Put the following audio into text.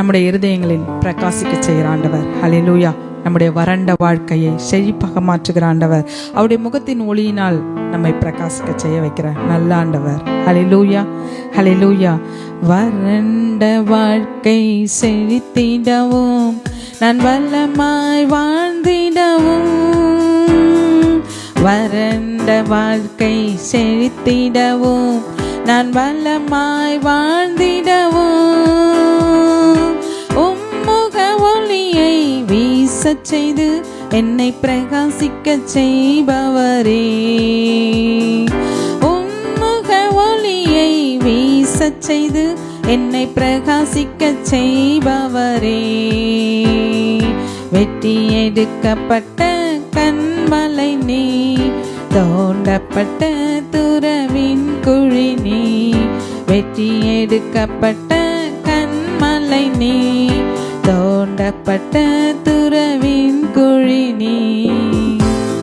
நம்முடைய இருதயங்களில் பிரகாசிக்க செய்கிற ஆண்டவர். ஹல்லேலூயா. நம்முடைய வறண்ட வாழ்க்கையை செழிப்பாக மாற்றுகிற ஆண்டவர். அவருடைய முகத்தின் ஒளியினால் நம்மை பிரகாசிக்க செய்ய வைக்கிற நல்ல ஆண்டவர். ஹல்லேலூயா, ஹல்லேலூயா. வறண்ட வாழ்க்கை செழித்திடவும் நான் வல்லமாய் வாழ்ந்திடவும், வறண்ட வாழ்க்கை செழித்திடவும் நான் வல்லமாய் வாழ்ந்திடவும், உம்முக ஒளியை வீசச் செய்து என்னை பிரகாசிக்க செய்பவரே, உம்முக ஒளியை வீசச் செய்து என்னை பிரகாசிக்க செய்பவரே, வெட்டி எடுக்கப்பட்ட கண்மலை நீ, தோண்டப்பட்ட துறவின் குழி நீ, வெட்டி எடுக்கப்பட்ட கண்மலை நீ, தோண்டப்பட்ட துறவின் குழி நீ.